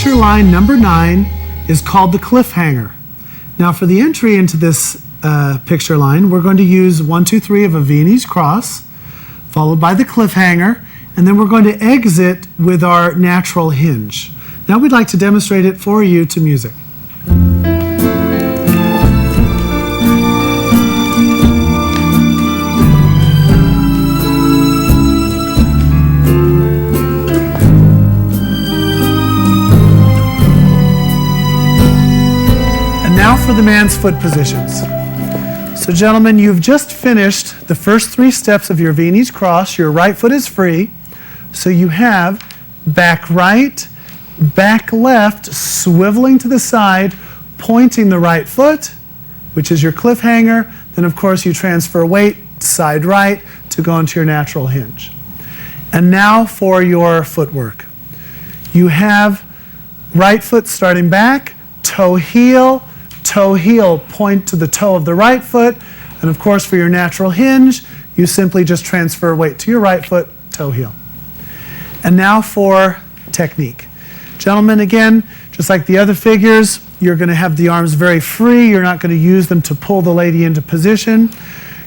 picture line number 9 is called the cliffhanger. Now for the entry into this picture line, we're going to use 1, 2, 3 of a Viennese cross, followed by the cliffhanger, and then we're going to exit with our natural hinge. Now we'd like to demonstrate it for you to music. Now for the man's foot positions. So gentlemen, you've just finished the first 3 steps of your Viennese cross. Your right foot is free. So you have back right, back left, swiveling to the side, pointing the right foot, which is your cliffhanger. Then of course you transfer weight side right to go into your natural hinge. And now for your footwork. You have right foot starting back, toe heel, point to the toe of the right foot, and of course for your natural hinge, you simply just transfer weight to your right foot, toe heel. And now for technique. Gentlemen, again, just like the other figures, you're going to have the arms very free. You're not going to use them to pull the lady into position.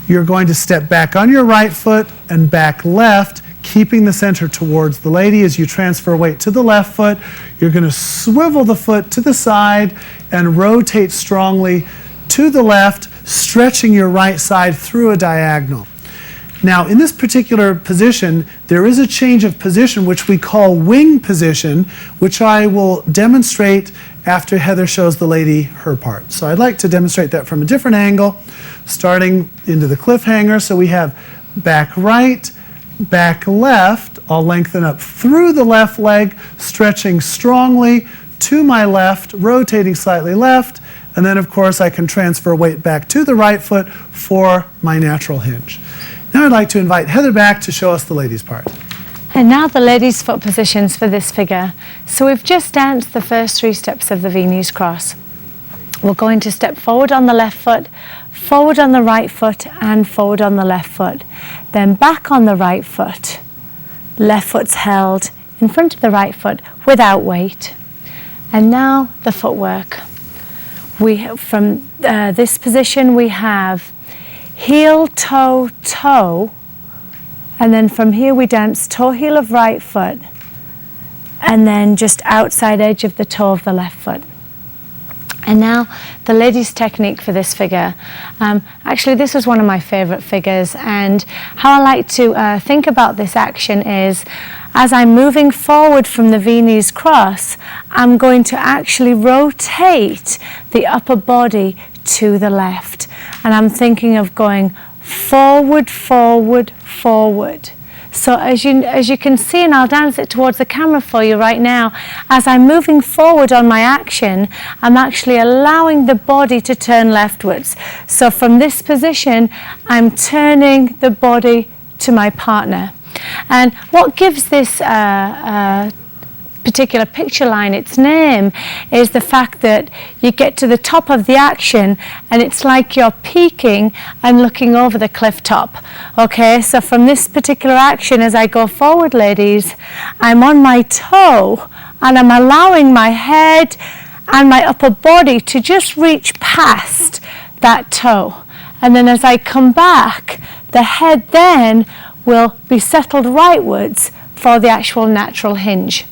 You're going to step back on your right foot and back left, keeping the center towards the lady. As you transfer weight to the left foot, you're going to swivel the foot to the side and rotate strongly to the left, stretching your right side through a diagonal. Now, in this particular position, there is a change of position which we call wing position, which I will demonstrate after Heather shows the lady her part. So I'd like to demonstrate that from a different angle, starting into the cliffhanger. So we have back right, back left. I'll lengthen up through the left leg, stretching strongly to my left, rotating slightly left, and then of course I can transfer weight back to the right foot for my natural hinge. Now I'd like to invite Heather back to show us the lady's part. And now the lady's foot positions for this figure. So we've just danced the first 3 steps of the Viennese cross. We're going to step forward on the left foot, forward on the right foot, and forward on the left foot. Then back on the right foot. Left foot's held in front of the right foot without weight. And now the footwork. From this position we have heel, toe, toe, and then from here we dance toe heel of right foot, and then just outside edge of the toe of the left foot. And now the lady's technique for this figure. Actually, this was one of my favorite figures, and how I like to think about this action is, as I'm moving forward from the Viennese cross, I'm going to actually rotate the upper body to the left. And I'm thinking of going forward, forward, forward. So as you can see, and I'll dance it towards the camera for you right now, as I'm moving forward on my action, I'm actually allowing the body to turn leftwards. So from this position, I'm turning the body to my partner. And what gives this particular picture line its name is the fact that you get to the top of the action and it's like you're peeking and looking over the cliff top. Okay, so from this particular action, as I go forward, ladies, I'm on my toe and I'm allowing my head and my upper body to just reach past that toe. And then as I come back, the head then will be settled rightwards for the actual natural hinge.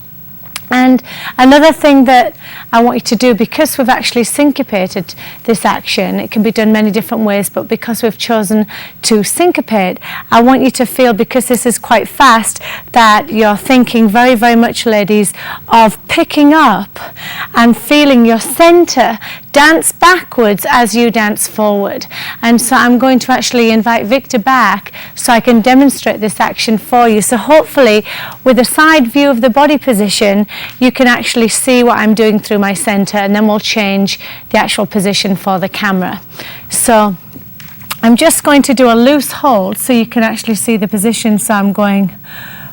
And another thing that I want you to do, because we've actually syncopated this action, it can be done many different ways, but because we've chosen to syncopate, I want you to feel, because this is quite fast, that you're thinking very, very much, ladies, of picking up and feeling your center dance backwards as you dance forward. And so I'm going to actually invite Victor back so I can demonstrate this action for you. So hopefully, with a side view of the body position, you can actually see what I'm doing through my center, and then we'll change the actual position for the camera. So I'm just going to do a loose hold so you can actually see the position. So I'm going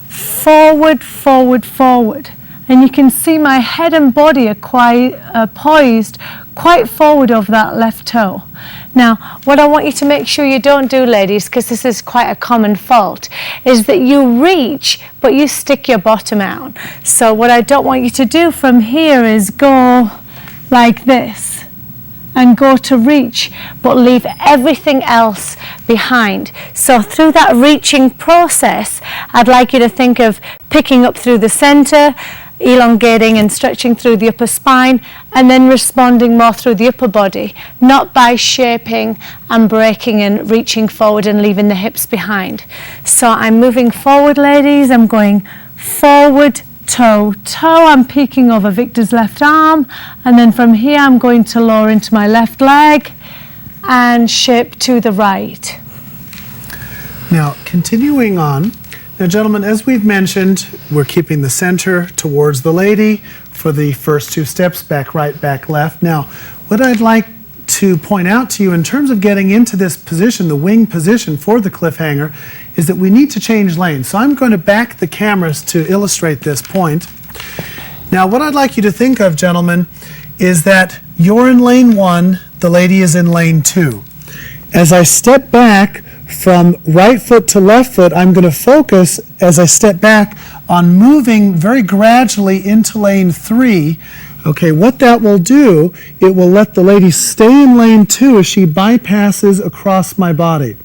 forward, forward, forward. And you can see my head and body are poised quite forward over that left toe. Now, what I want you to make sure you don't do, ladies, because this is quite a common fault, is that you reach, but you stick your bottom out. So what I don't want you to do from here is go like this and go to reach, but leave everything else behind. So through that reaching process, I'd like you to think of picking up through the center, elongating and stretching through the upper spine, and then responding more through the upper body, not by shaping and breaking and reaching forward and leaving the hips behind. So I'm moving forward, ladies. I'm going forward, toe, toe. I'm peeking over Victor's left arm, and then from here I'm going to lower into my left leg and shape to the right. Now, continuing on. Now, gentlemen, as we've mentioned, we're keeping the center towards the lady for the first 2 steps, back right, back left. Now, what I'd like to point out to you in terms of getting into this position, the wing position for the cliffhanger, is that we need to change lanes. So I'm going to back the cameras to illustrate this point. Now, what I'd like you to think of, gentlemen, is that you're in lane 1, the lady is in lane 2. As I step back from right foot to left foot, I'm going to focus, as I step back, on moving very gradually into lane 3. Okay, what that will do, it will let the lady stay in lane 2 as she bypasses across my body.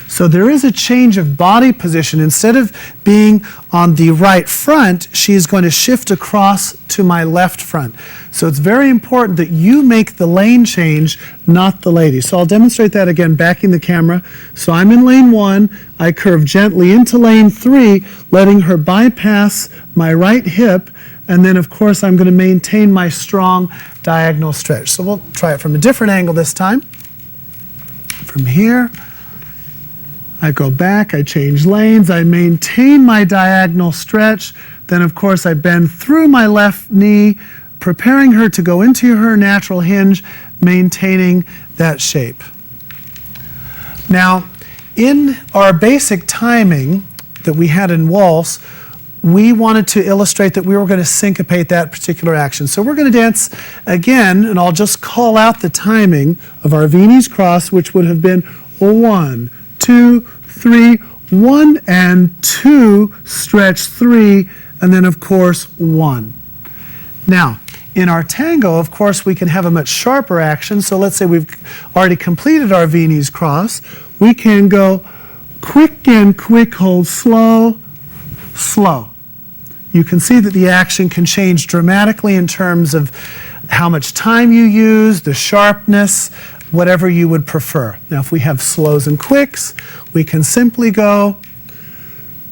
So there is a change of body position. Instead of being on the right front, she's going to shift across to my left front. So it's very important that you make the lane change, not the lady. So I'll demonstrate that again, backing the camera. So I'm in lane 1, I curve gently into lane 3, letting her bypass my right hip, and then of course I'm going to maintain my strong diagonal stretch. So we'll try it from a different angle this time. From here, I go back, I change lanes, I maintain my diagonal stretch, then of course I bend through my left knee, preparing her to go into her natural hinge, maintaining that shape. Now, in our basic timing that we had in waltz, we wanted to illustrate that we were going to syncopate that particular action. So we're going to dance again, and I'll just call out the timing of our Viennese cross, which would have been 1, 2, 3, 1 and 2, stretch 3, and then of course 1. Now, in our tango, of course, we can have a much sharper action. So let's say we've already completed our Viennese cross. We can go quick and quick, hold slow, slow. You can see that the action can change dramatically in terms of how much time you use, the sharpness, whatever you would prefer. Now, if we have slows and quicks, we can simply go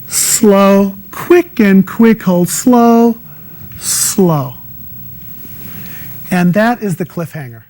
slow, quick and quick, hold slow, slow. And that is the cliffhanger.